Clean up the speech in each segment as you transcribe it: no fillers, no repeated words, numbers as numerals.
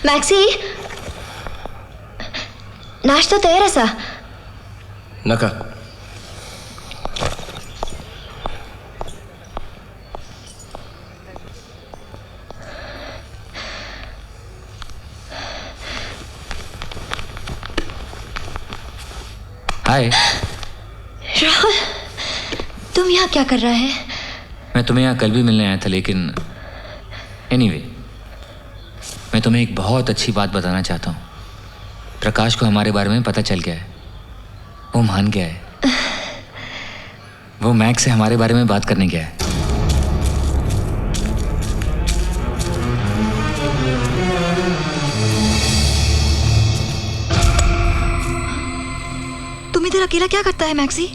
Maxi, नाश्ता तयार असा? नका. हाय राहुल, तुम यहाँ क्या कर रहा है? मैं तुम्हें यहाँ कल भी मिलने आया था, लेकिन एनीवे, मैं तुम्हें एक बहुत अच्छी बात बताना चाहता हूँ. प्रकाश को हमारे बारे में पता चल गया है. वो मान गया है. वो मैक्स से हमारे बारे में बात करने गया है. तुम इधर अकेला क्या करता है मैक्सी?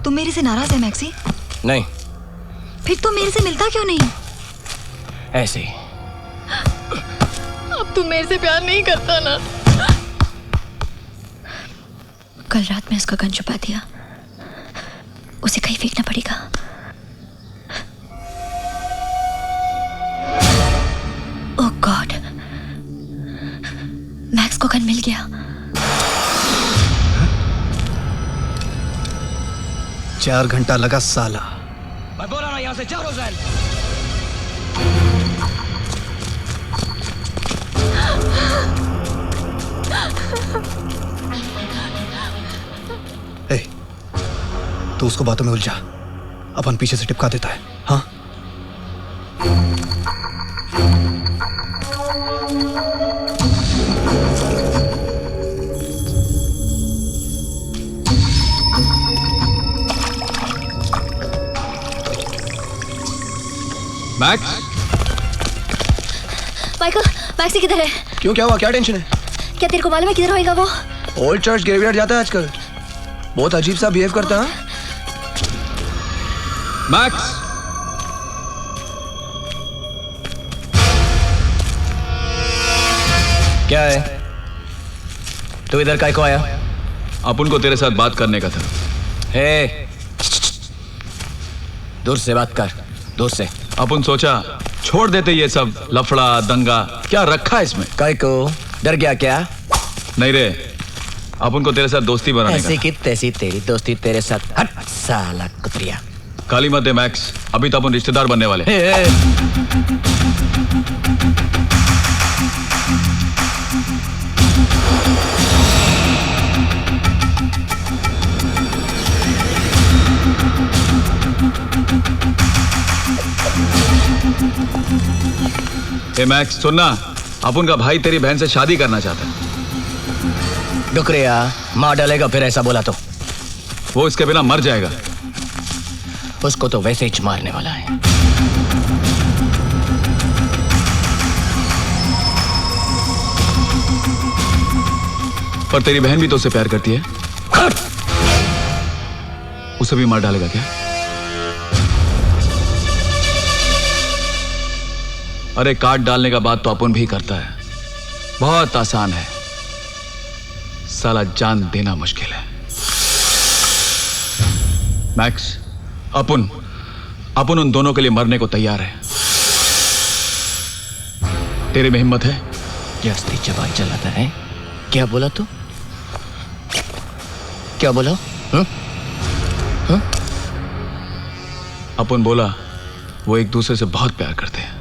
तुम मेरे से नाराज है मैक्सी? नहीं. फिर तुम मेरे से मिलता क्यों नहीं? ऐसे ही. अब तुम मेरे से प्यार नहीं करता ना? कल रात में उसका गन छुपा दिया. उसे कहीं फेंकना पड़ेगा. ओह गॉड, मैक्स को गन मिल गया. 4 घंटा लगा साला. मैं बोला ना, यहाँ से चारों जैन. ए, तू उसको बातों में उलझा. अपन पीछे से टिपका देता है. हाँ, मैक्स, माइकल, मैक्सी किधर है? क्यों, क्या हुआ? क्या टेंशन है? क्या तेरे को मालूम है किधर होएगा वो? ओल्ड चर्च ग्रेवयार्ड जाता है आजकल. बहुत अजीब सा बिहेव करता है. मैक्स, क्या है? तू इधर काय को आया? अपन को तेरे साथ बात करने का था. हे, दूर से बात कर, दूर से. अपन सोचा छोड़ देते ये सब लफड़ा दंगा. क्या रखा है इसमें? काय को डर गया क्या? नहीं रे, अपन को तेरे साथ दोस्ती बनाने ऐसी का. की तैसी तेरी दोस्ती तेरे साथ. हट साला कुतिया. काली मत दे मैक्स, अभी तो अपन रिश्तेदार बनने वाले. ए मैक्स, सुनना, अपन का भाई तेरी बहन से शादी करना चाहता है. डुकरिया मार डालेगा फिर ऐसा बोला तो. वो इसके बिना मर जाएगा. उसको तो वैसे ही मारने वाला है. पर तेरी बहन भी तो उसे प्यार करती है. उसे भी मार डालेगा क्या? अरे काट डालने का बात तो अपन भी करता है. बहुत आसान है, साला जान देना मुश्किल है. मैक्स, अपन उन दोनों के लिए मरने को तैयार है. तेरे में हिम्मत है? जस्ती जबान चलाता है. क्या बोला तू? क्या बोला? अपन बोला वो एक दूसरे से बहुत प्यार करते हैं.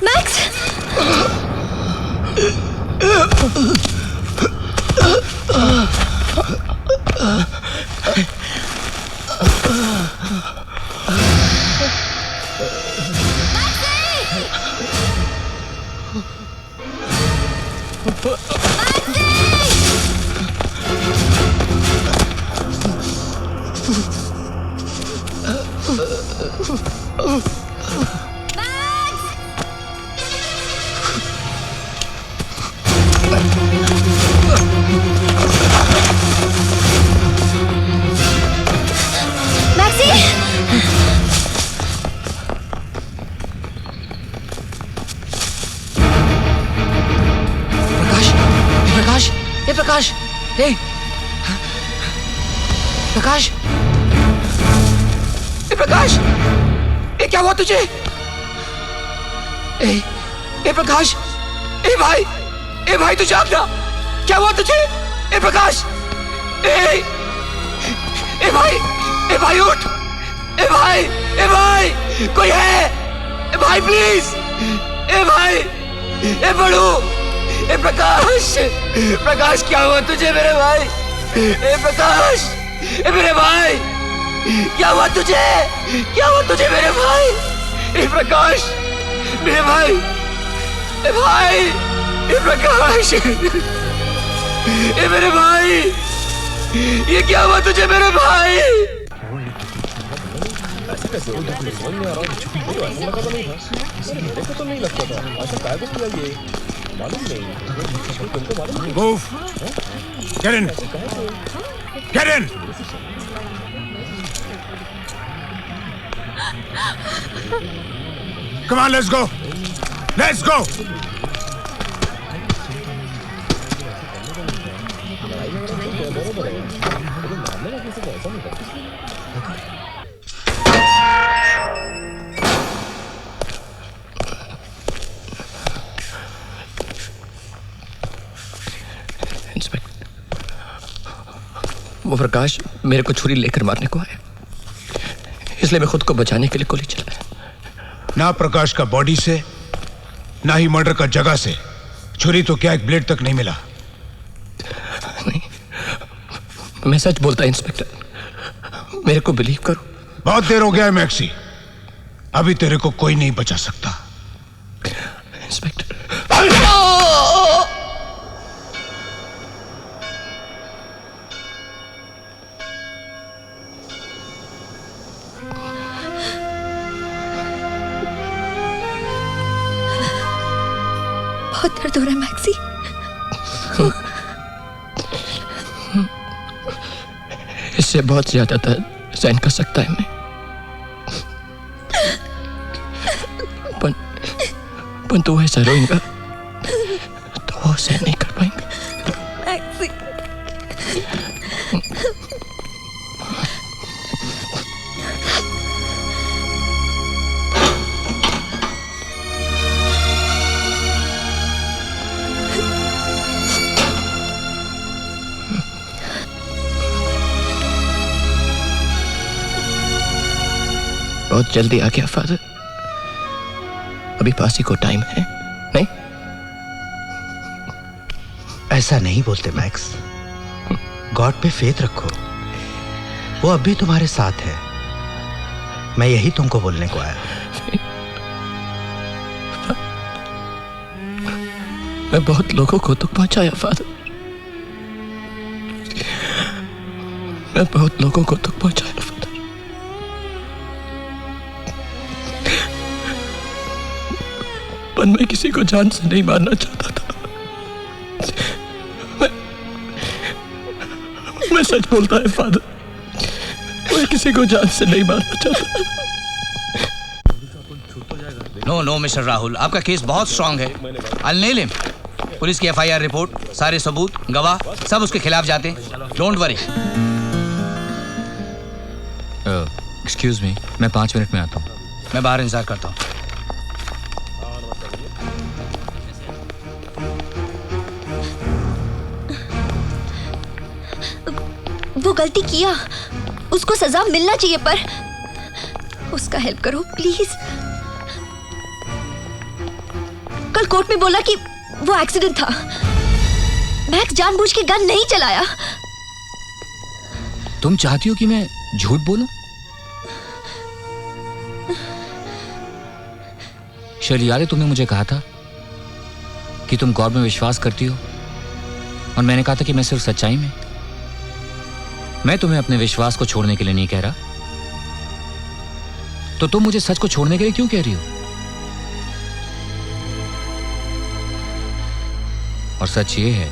मैक्स! प्रकाश, ए, प्रकाश, ए प्रकाश, ए क्या हुआ तुझे? ए प्रकाश, ए भाई तू जाग ना, क्या हुआ तुझे? ए प्रकाश, ए भाई उठ, ए भाई कोई है? ए भाई प्लीज, ए भाई, ए बड़ू, ए प्रकाश क्या हुआ तुझे मेरे भाई? ए प्रकाश, ए मेरे भाई, क्या हुआ तुझे मेरे भाई? ए प्रकाश, मेरे भाई, ए प्रकाश, ए मेरे भाई, ये क्या हुआ तुझे मेरे भाई? Move! Get in! Get in! Come on, let's go! Let's go! वो प्रकाश मेरे को छुरी लेकर मारने को आया, इसलिए मैं खुद को बचाने के लिए गोली चलाया। ना प्रकाश का बॉडी से, ना ही मर्डर का जगह से छुरी तो क्या एक ब्लेड तक नहीं मिला। नहीं, मैं सच बोलता इंस्पेक्टर, मेरे को बिलीव करो। बहुत देर हो गया है मैक्सी, अभी तेरे को कोई नहीं बचा सकता। इंस्पेक्टर, बहुत दर्द हो रहा है मैक्सी। इससे बहुत ज्यादा दर्द सहन कर सकता है मैं, पर तू ऐसा रोएगा तो वो सहन नहीं कर पाएंगे। मैक्सी, बहुत जल्दी आ गया फादर, अभी फांसी को टाइम है नहीं? ऐसा नहीं बोलते मैक्स, गॉड पे फेथ रखो, वो अब भी तुम्हारे साथ है। मैं यही तुमको बोलने को आया। मैं बहुत लोगों को दुख पहुंचाया फादर, मैं बहुत लोगों को दुख पहुंचाया फादर, पर मैं किसी को जान से नहीं मारना चाहता था। सच बोलता है फादर, कोई किसी को जान से नहीं मारना चाहता। नो मिस्टर राहुल, आपका केस बहुत स्ट्रांग है। I'll nail him। पुलिस की FIR रिपोर्ट, सारे सबूत, गवाह सब उसके खिलाफ जाते हैं। Don't worry. एक्सक्यूज मी, मैं 5 मिनट में आता हूँ। मैं बाहर इंतजार करता हूँ। वो गलती किया, उसको सजा मिलना चाहिए, पर उसका हेल्प करो प्लीज। कल कोर्ट में बोला कि वो एक्सीडेंट था, मैक्स जानबूझ के गन नहीं चलाया। तुम चाहती हो कि मैं झूठ बोलूं? शर्ली, याद है तुमने मुझे कहा था कि तुम गॉड में विश्वास करती हो, और मैंने कहा था कि मैं सिर्फ सच्चाई में। मैं तुम्हें अपने विश्वास को छोड़ने के लिए नहीं कह रहा, तो तुम मुझे सच को छोड़ने के लिए क्यों कह रही हो? और सच ये है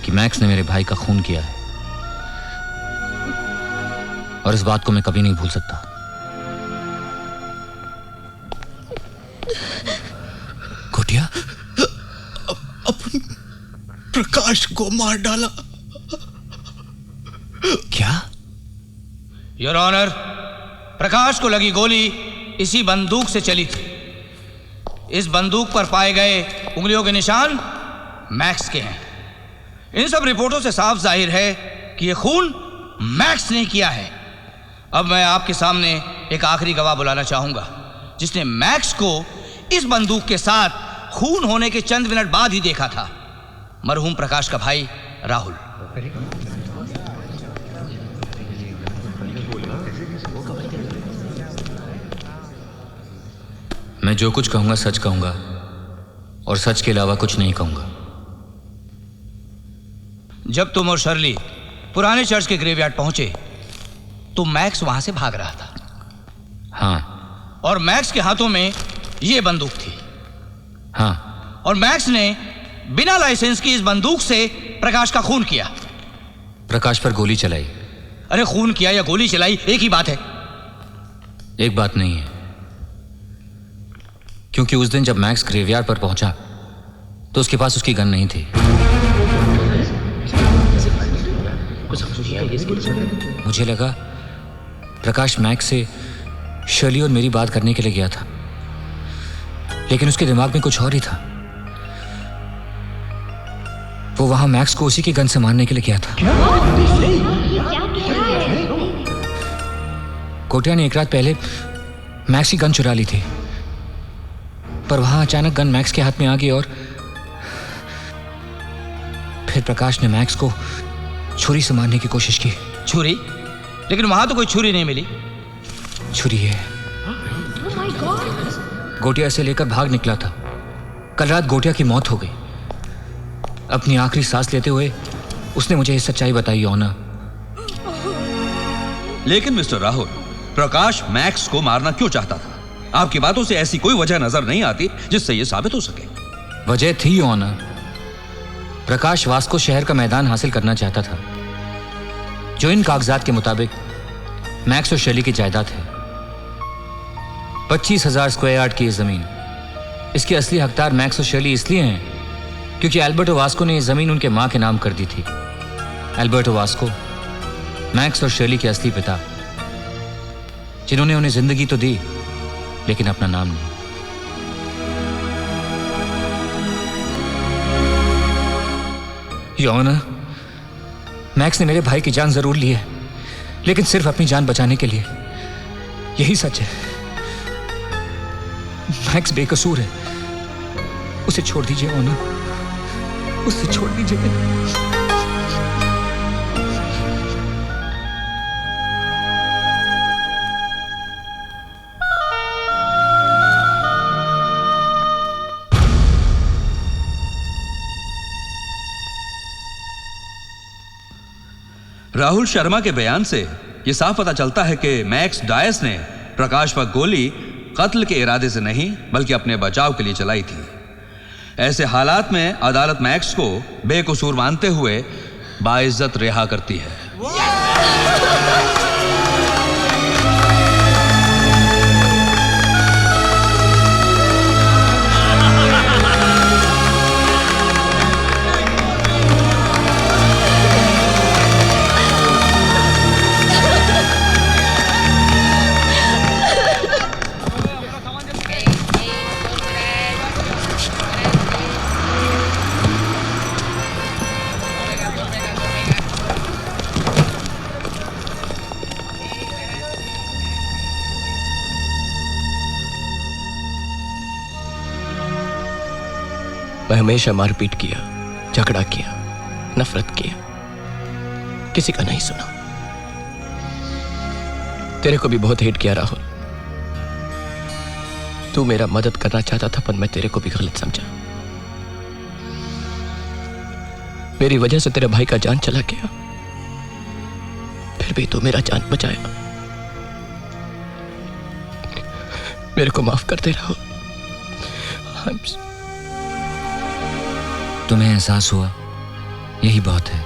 कि मैक्स ने मेरे भाई का खून किया है, और इस बात को मैं कभी नहीं भूल सकता। कोटिया, अपन प्रकाश को मार डाला। क्या? योर ऑनर, प्रकाश को लगी गोली इसी बंदूक से चली थी। इस बंदूक पर पाए गए उंगलियों के निशान मैक्स के हैं। इन सब रिपोर्टों से साफ जाहिर है कि यह खून मैक्स ने किया है। अब मैं आपके सामने एक आखिरी गवाह बुलाना चाहूंगा, जिसने मैक्स को इस बंदूक के साथ खून होने के चंद मिनट बाद ही देखा था। मरहूम प्रकाश का भाई राहुल। मैं जो कुछ कहूंगा सच कहूंगा, और सच के अलावा कुछ नहीं कहूंगा। जब तुम और शर्ली पुराने चर्च के ग्रेवयार्ड पहुंचे तो मैक्स वहां से भाग रहा था। हाँ। और मैक्स के हाथों में यह बंदूक थी। हाँ। और मैक्स ने बिना लाइसेंस की इस बंदूक से प्रकाश का खून किया। प्रकाश पर गोली चलाई। अरे खून किया या गोली चलाई एक ही बात है। एक बात नहीं है, क्योंकि उस दिन जब मैक्स ग्रेवयार्ड पर पहुंचा तो उसके पास उसकी गन नहीं थी। मुझे लगा प्रकाश मैक्स से शर्ली और मेरी बात करने के लिए गया था, लेकिन उसके दिमाग में कुछ और ही था। वो वहां मैक्स को उसी की गन से मारने के लिए गया था। कोटिया ने एक रात पहले मैक्स की गन चुरा ली थी, पर वहां अचानक गन मैक्स के हाथ में आ गई, और फिर प्रकाश ने मैक्स को छुरी से मारने की कोशिश की। छुरी? लेकिन वहां तो कोई छुरी नहीं मिली। छुरी है। गोटिया से लेकर भाग निकला था। कल रात गोटिया की मौत हो गई। अपनी आखिरी सांस लेते हुए उसने मुझे ये सच्चाई बताई, ऑनर। लेकिन मिस्टर राहुल, प्रकाश मैक्स को मारना क्यों चाहता था? आपकी बातों से ऐसी कोई वजह नजर नहीं आती जिससे यह साबित हो सके। वजह थी, ऑनर। प्रकाश वास्को शहर का मैदान हासिल करना चाहता था, जो इन कागजात के मुताबिक मैक्स और शर्ली की जायदाद है। 25,000 स्क्वायर यार्ड की ये जमीन। इसके असली हकदार मैक्स और शर्ली इसलिए हैं क्योंकि एल्बर्टो वास्को ने ये जमीन उनके मां के नाम कर दी थी। एल्बर्टो वास्को मैक्स और शर्ली के असली पिता, जिन्होंने उन्हें जिंदगी तो दी लेकिन अपना नाम नहीं। योर ऑनर, मैक्स ने मेरे भाई की जान जरूर ली है, लेकिन सिर्फ अपनी जान बचाने के लिए। यही सच है। मैक्स बेकसूर है। उसे छोड़ दीजिए ऑनर, उसे छोड़ दीजिए। राहुल शर्मा के बयान से यह साफ पता चलता है कि मैक्स डायस ने प्रकाश पर गोली कत्ल के इरादे से नहीं बल्कि अपने बचाव के लिए चलाई थी। ऐसे हालात में अदालत मैक्स को बेकसूर मानते हुए बाइज्जत रिहा करती है। मैं हमेशा मारपीट किया, झगड़ा किया, नफरत किया, किसी का नहीं सुना। तेरे को भी बहुत हेट किया राहुल। तू मेरा मदद करना चाहता था, पर मैं तेरे को भी गलत समझा। मेरी वजह से तेरे भाई का जान चला गया, फिर भी तू मेरा जान बचाया। मेरे को माफ कर दे राहुल। तुम्हें एहसास हुआ, यही बहुत है।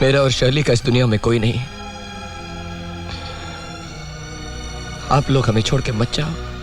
मेरा और शर्ली का इस दुनिया में कोई नहीं। आप लोग हमें छोड़ के मत जाओ।